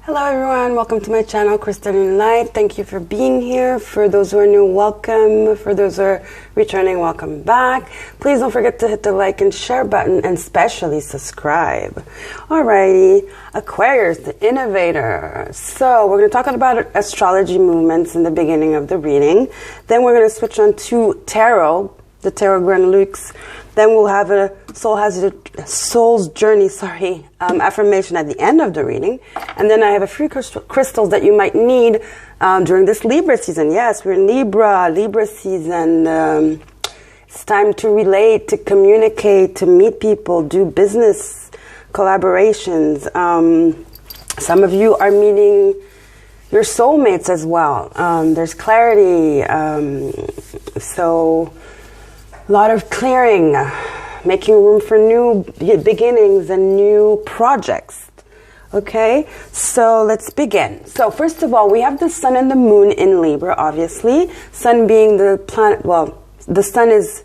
Hello everyone, welcome to my channel, Chrystallune.light. Thank you for being here. For those who are new, welcome. For those who are returning, welcome back. Please don't forget to hit the like and share button and especially subscribe. Alrighty, Aquarius, the innovator. So we're going to talk about astrology movements in the beginning of the reading. Then we're going to switch on to tarot, the Tarot Grand Lux. Then we'll have a soul's journey, affirmation at the end of the reading. And then I have a few crystals that you might need during this Libra season. Yes, we're in Libra season. It's time to relate, to communicate, to meet people, do business collaborations. Some of you are meeting your soulmates as well. There's clarity. So a lot of clearing, making room for new beginnings and new projects. Okay, so let's begin. So first of all, we have the sun and the moon in Libra, obviously. Sun being the planet, well, the sun is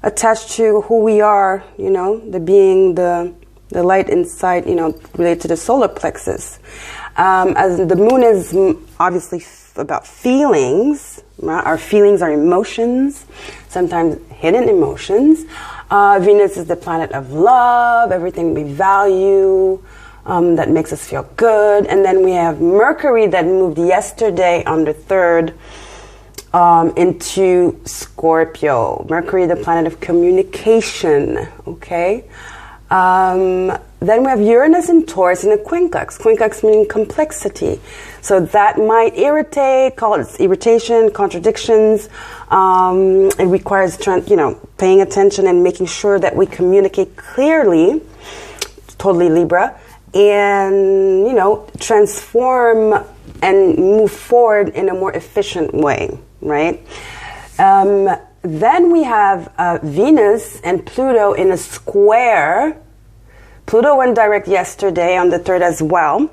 attached to who we are, you know, the being, the light inside, you know, related to the solar plexus. As the moon is obviously about feelings, right? Our feelings, our emotions, sometimes hidden emotions. Venus is the planet of love, everything we value, that makes us feel good. And then we have Mercury that moved yesterday on the 3rd into Scorpio. Mercury, the planet of communication, okay? Then we have Uranus and Taurus in a quincunx. Quincunx meaning complexity. So that might irritate, call it irritation, contradictions. It requires, paying attention and making sure that we communicate clearly, totally Libra, and, transform and move forward in a more efficient way, right? Then we have Venus and Pluto in a square. Pluto went direct yesterday on the 3rd as well.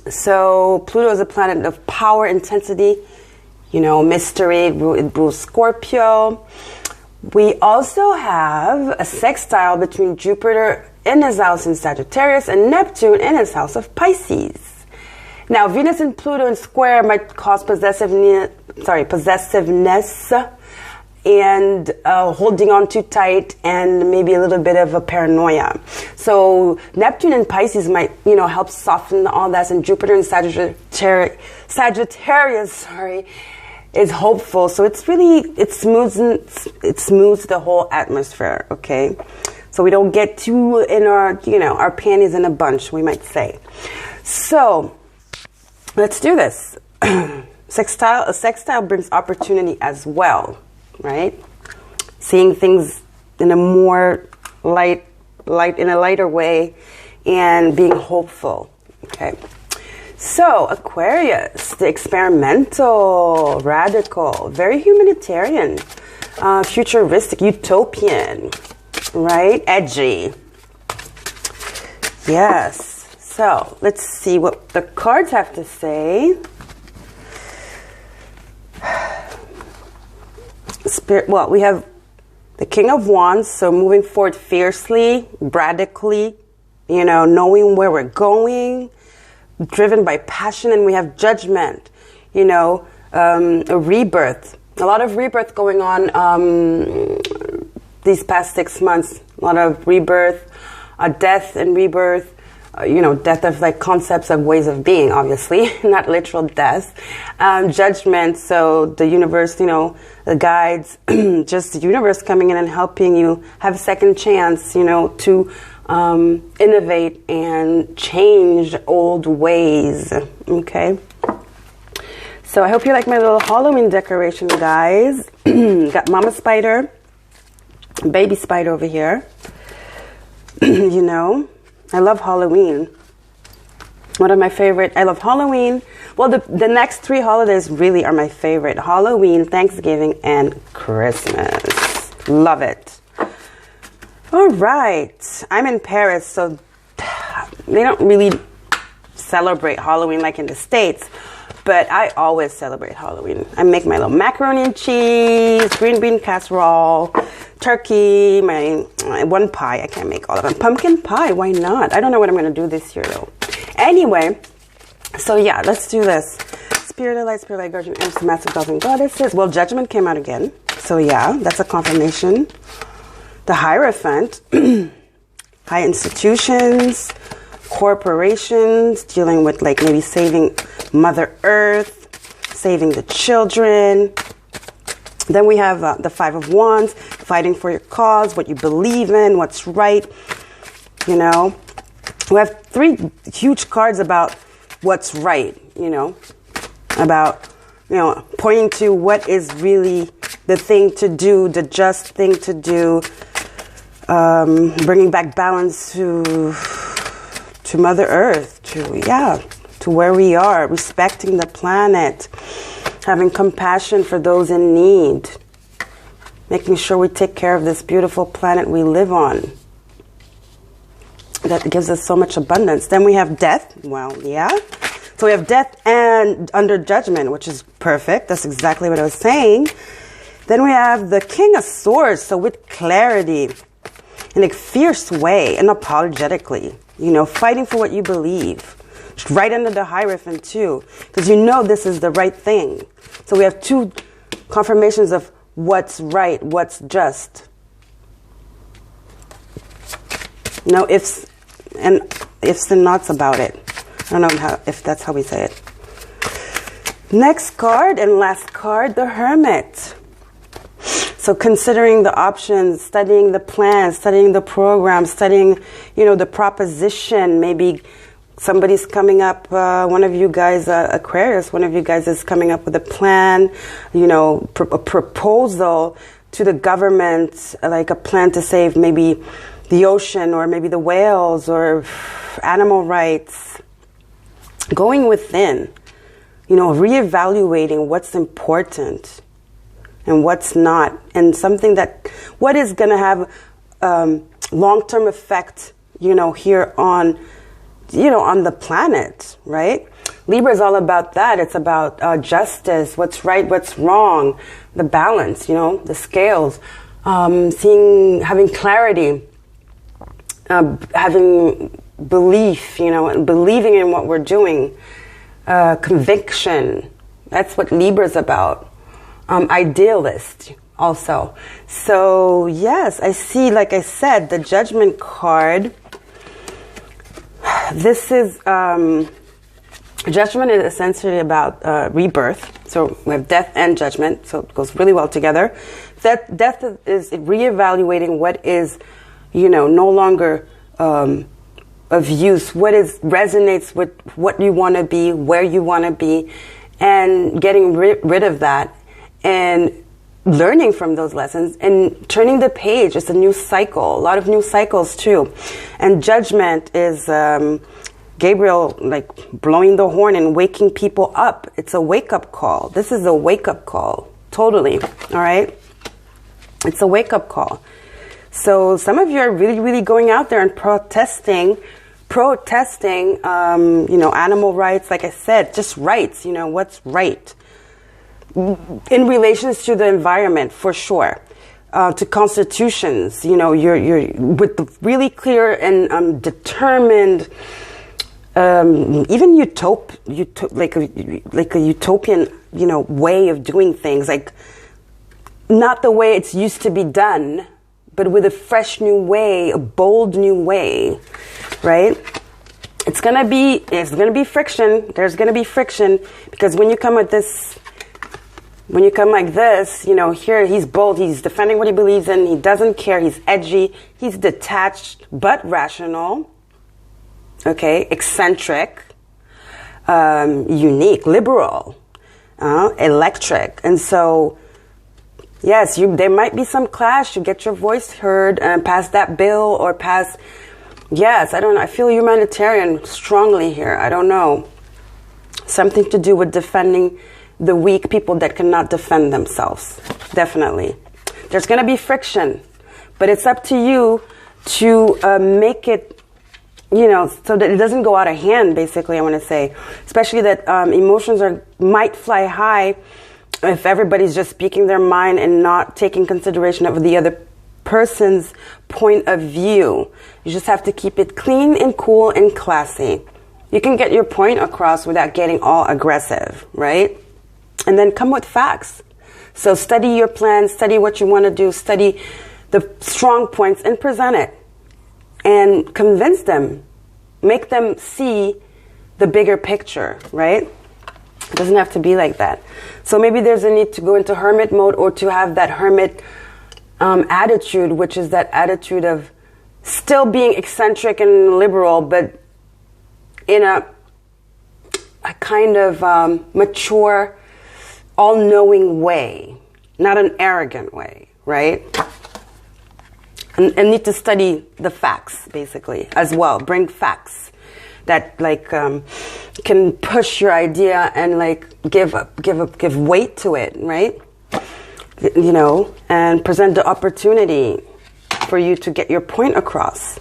So Pluto is a planet of power, intensity, mystery. It rules Scorpio. We also have a sextile between Jupiter in his house in Sagittarius and Neptune in his house of Pisces. Now, Venus and Pluto in square might cause possessiveness and holding on too tight and maybe a little bit of a paranoia. So Neptune and Pisces might, help soften all that, and Jupiter in Sagittarius, is hopeful. So it smooths the whole atmosphere, okay? So we don't get too in our panties in a bunch, we might say. So let's do this. A sextile brings opportunity as well, right? Seeing things in a more in a lighter way and being hopeful, okay? So Aquarius, the experimental, radical, very humanitarian, futuristic, utopian, right? Edgy. Yes. So let's see what the cards have to say. Well, we have the King of Wands, so moving forward fiercely, radically, knowing where we're going, driven by passion. And we have Judgment, a rebirth. A lot of rebirth going on these past 6 months. A lot of rebirth, death and rebirth. Death of concepts of ways of being, obviously, not literal death. Judgment, so the universe, the guides, just the universe coming in and helping you have a second chance, to innovate and change old ways, okay? So I hope you like my little Halloween decoration, guys. Got Mama Spider, Baby Spider over here, I love Halloween. One of my favorite. I love Halloween. Well, the next 3 holidays really are my favorite. Halloween, Thanksgiving, and Christmas. Love it. All right. I'm in Paris, so they don't really celebrate Halloween like in the States. But I always celebrate Halloween. I make my little macaroni and cheese, green bean casserole, turkey, my one pie. I can't make all of them. Pumpkin pie, why not? I don't know what I'm going to do this year, though. Anyway, So yeah, let's do this. Spirit of light, guardian, imps, massive gods and goddesses. Well, judgment came out again. So yeah, that's a confirmation. The Hierophant, high institutions, corporations, dealing with like maybe saving Mother Earth, saving the children. Then we have the Five of Wands, fighting for your cause, what you believe in, what's right. You know, we have 3 huge cards about what's right, you know, about, you know, pointing to what is really the thing to do, the just thing to do, bringing back balance to Mother Earth, to where we are, respecting the planet, having compassion for those in need, making sure we take care of this beautiful planet we live on. That gives us so much abundance. Then we have death. Well, yeah. So we have death and under judgment, which is perfect. That's exactly what I was saying. Then we have the King of Swords. So with clarity, in a fierce way, and unapologetically, you know, fighting for what you believe. Right under the Hierophant too, because you know this is the right thing. So we have 2 confirmations of what's right, what's just. No ifs and nots about it. I don't know if that's how we say it. Next card and last card, the Hermit. So considering the options, studying the plan, studying the program, studying, you know, the proposition. Maybe somebody's coming up, one of you guys, Aquarius, one of you guys is coming up with a plan, you know, a proposal to the government, like a plan to save maybe the ocean or maybe the whales or animal rights. Going within, you know, reevaluating what's important and what's not, and something that, what is going to have long-term effect, you know, here on, you know, on the planet, right? Libra is all about that. It's about justice, what's right, what's wrong, the balance, you know, the scales, having clarity, having belief, you know, and believing in what we're doing, conviction. That's what Libra is about. Idealist also. So yes, I see, like I said, the Judgment card. This is judgment is essentially about rebirth. So we have death and judgment, so it goes really well together. Death is reevaluating what is, you know, no longer of use, what is resonates with what you want to be, where you want to be, and getting rid of that, and learning from those lessons and turning the page. It's a new cycle, a lot of new cycles too. And judgment is Gabriel, like blowing the horn and waking people up. It's a wake-up call. This is a wake-up call, totally. All right, it's a wake-up call. So some of you are really, really going out there and protesting, you know, animal rights. Like I said, just rights. You know, what's right in relations to the environment, for sure. To constitutions, you know, you're with the really clear and determined, even like a utopian, you know, way of doing things, like not the way it's used to be done, but with a fresh new way, a bold new way, right? It's gonna be friction. There's gonna be friction, because when you come with this, when you come like this, you know, here he's bold, he's defending what he believes in, he doesn't care, he's edgy, he's detached but rational, okay, eccentric, unique, liberal, electric. And so, yes, there might be some clash to get your voice heard and pass that bill or pass, yes, I don't know, I feel humanitarian strongly here, I don't know. Something to do with defending the weak, people that cannot defend themselves. Definitely. There's going to be friction, but it's up to you to make it, you know, so that it doesn't go out of hand, basically, I want to say. Especially that emotions might fly high if everybody's just speaking their mind and not taking consideration of the other person's point of view. You just have to keep it clean and cool and classy. You can get your point across without getting all aggressive, right? And then come with facts. So study your plan, study what you want to do, study the strong points and present it. And convince them. Make them see the bigger picture, right? It doesn't have to be like that. So maybe there's a need to go into hermit mode or to have that hermit attitude, which is that attitude of still being eccentric and liberal, but in a kind of mature, all-knowing way, not an arrogant way, right? And need to study the facts, basically, as well. Bring facts that, like, can push your idea and, like, give weight to it, right? You know, and present the opportunity for you to get your point across.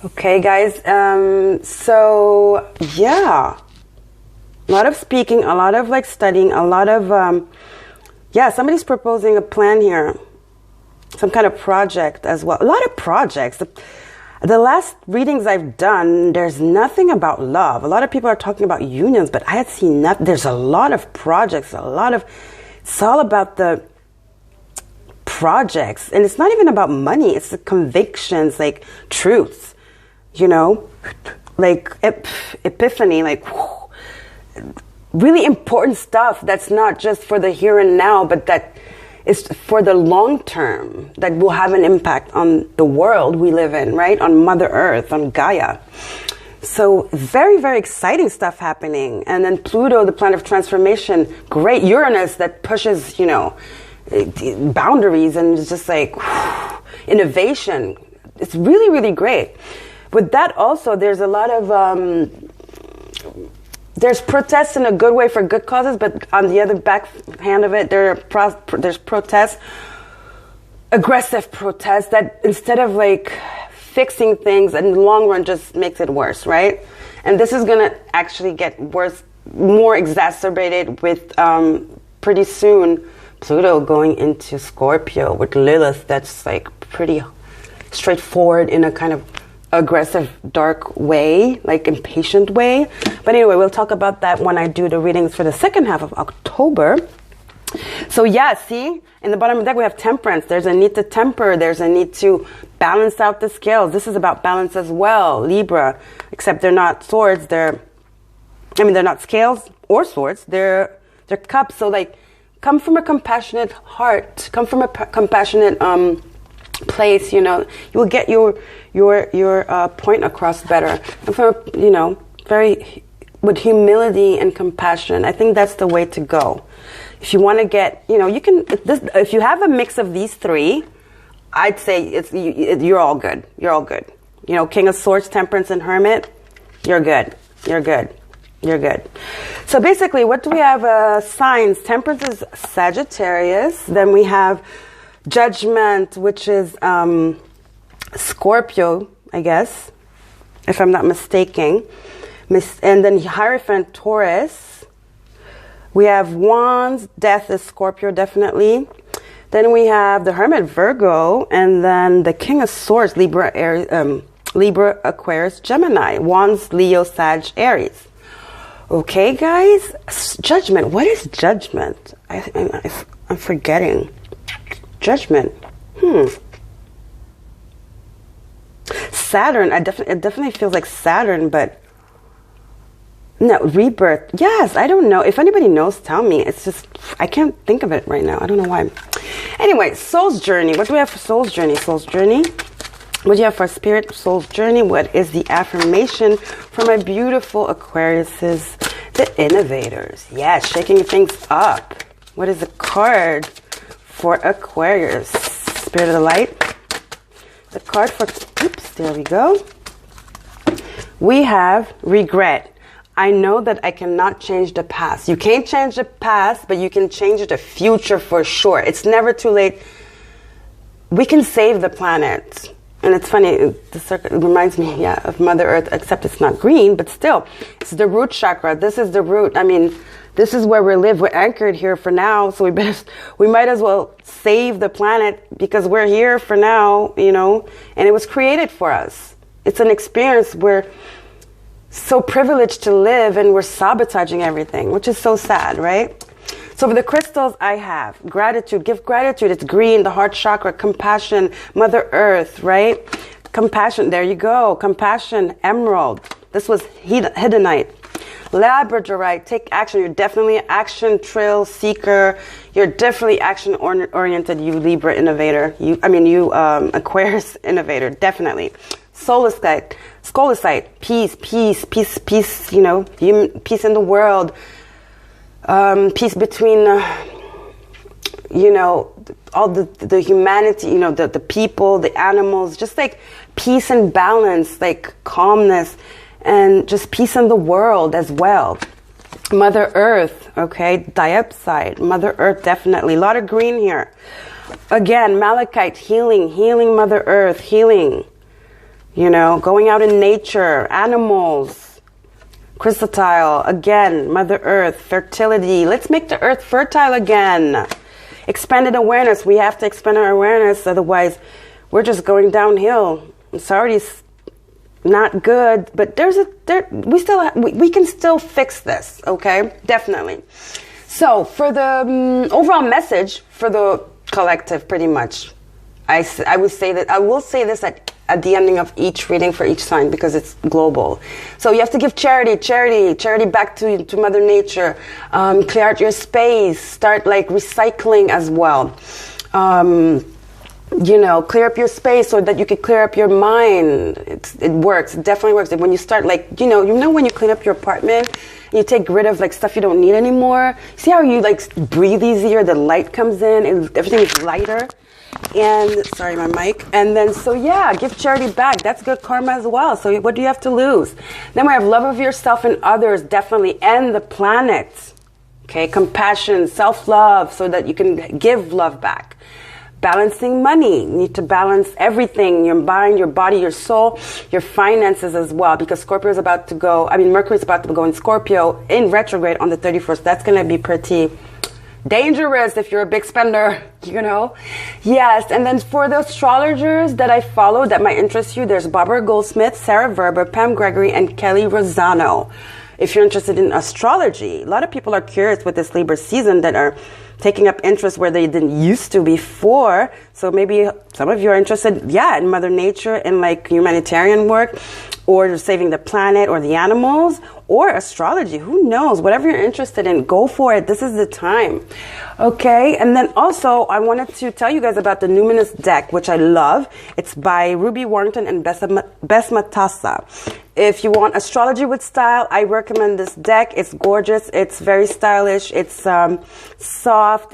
Okay, guys. So, yeah. A lot of speaking, a lot of, like, studying, a lot of, yeah, somebody's proposing a plan here. Some kind of project as well. A lot of projects. The last readings I've done, there's nothing about love. A lot of people are talking about unions, but I had seen nothing. There's a lot of projects, it's all about the projects. And it's not even about money. It's the convictions, like truths, you know, like epiphany, like really important stuff that's not just for the here and now, but that is for the long term, that will have an impact on the world we live in, right? On Mother Earth, on Gaia. So very, very exciting stuff happening. And then Pluto, the planet of transformation, great. Uranus that pushes, you know, boundaries and it's just like innovation. It's really, really great. With that also, there's a lot of... there's protests in a good way for good causes, but on the other backhand of it, there's protests, aggressive protests that instead of like fixing things in the long run just makes it worse, right? And this is going to actually get worse, more exacerbated with pretty soon Pluto going into Scorpio with Lilith. That's like pretty straightforward in a kind of aggressive, dark way, like impatient way. But anyway, we'll talk about that when I do the readings for the second half of October. So yeah, see, in the bottom of the deck we have temperance. There's a need to temper. There's a need to balance out the scales. This is about balance as well, Libra. Except they're not swords. They're not scales or swords. They're cups. So like, come from a compassionate heart. Come from a compassionate place. You know, you will get your point across better. And from, you know, very with humility and compassion. I think that's the way to go. If you want to get, you know, you can, if you have a mix of these three, I'd say you're all good. You're all good. You know, King of Swords, Temperance, and Hermit, you're good. You're good. You're good. So basically, what do we have? Signs. Temperance is Sagittarius. Then we have Judgment, which is Scorpio, I guess, if I'm not mistaken. And then Hierophant, Taurus. We have Wands, Death is Scorpio, definitely. Then we have the Hermit, Virgo, and then the King of Swords, Libra, Aquarius, Gemini. Wands, Leo, Sag, Aries. Okay, guys. Judgment. What is judgment? I'm forgetting. Judgment. Saturn. It definitely feels like Saturn, but no, rebirth. Yes, I don't know. If anybody knows, tell me. It's just, I can't think of it right now. I don't know why. Anyway, Soul's Journey. What do we have for Soul's Journey? Soul's Journey. What do you have for Spirit Soul's Journey? What is the affirmation for my beautiful Aquariuses? The Innovators. Yes, shaking things up. What is the card for Aquarius? Spirit of the Light. The card for, oops, there we go. We have regret. I know that I cannot change the past. You can't change the past, but you can change the future for sure. It's never too late. We can save the planet. And it's funny, the circle reminds me, yeah, of Mother Earth, except it's not green, but still, it's the root chakra. This is the root. I mean, this is where we live. We're anchored here for now, so we might as well save the planet because we're here for now, you know, and it was created for us. It's an experience where so privileged to live and we're sabotaging everything, which is so sad, right? So for the crystals, I have gratitude. Give gratitude. It's green, the heart chakra, compassion, Mother Earth, right? Compassion. There you go. Compassion, emerald. This was hedonite. Labradorite. Take action. You're definitely an action thrill seeker. You're definitely action oriented. You Libra innovator. You Aquarius innovator. Definitely. Solasite. Scolasite. Peace. Peace. You know, peace in the world. Peace between, you know, all the humanity, you know, the people, the animals, just like peace and balance, like calmness, and just peace in the world as well. Mother Earth, okay, diopside, Mother Earth, definitely. A lot of green here. Again, malachite, healing Mother Earth, healing, you know, going out in nature, animals. Chrysallune, again, Mother Earth, fertility. Let's make the earth fertile again. Expanded awareness. We have to expand our awareness, otherwise we're just going downhill. It's already not good, but we can still fix this, okay? Definitely. So for the overall message for the collective, pretty much, I will say this at the ending of each reading for each sign because it's global. So you have to give charity back to Mother Nature. Clear out your space. Start like recycling as well. You know, clear up your space so that you can clear up your mind. It works. It definitely works. And when you start like, you know when you clean up your apartment, you take rid of like stuff you don't need anymore. See how you like breathe easier? The light comes in and everything is lighter. And sorry, my mic. And then, so yeah, give charity back. That's good karma as well. So what do you have to lose? Then we have love of yourself and others, definitely, and the planet. Okay, compassion, self-love, so that you can give love back. Balancing money. You need to balance everything, your mind, your body, your soul, your finances as well, because Scorpio is about to go, Mercury is about to go in Scorpio in retrograde on the 31st. That's going to be pretty dangerous if you're a big spender, you know? Yes, and then for the astrologers that I follow that might interest you, there's Barbara Goldsmith, Sarah Verber, Pam Gregory, and Kelly Rosano. If you're interested in astrology, a lot of people are curious with this Libra season that are taking up interest where they didn't used to before. So maybe some of you are interested, in Mother Nature and like humanitarian work, or saving the planet or the animals, or astrology. Who knows? Whatever you're interested in, go for it. This is the time. Okay, and then also I wanted to tell you guys about the Numinous deck, which I love. It's by Ruby Warrington and Bess Matassa. If you want astrology with style, I recommend this deck. It's gorgeous. It's very stylish. It's soft.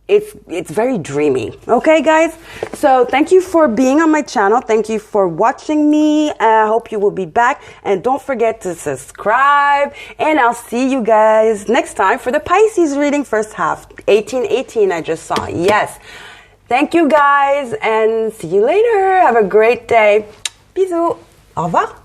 It's very dreamy. Okay, guys? So thank you for being on my channel. Thank you for watching me. I hope you will be back. And don't forget to subscribe. And I'll see you guys next time for the Pisces reading, first half. 1818 I just saw. Yes. Thank you, guys. And see you later. Have a great day. Bisous. Au revoir.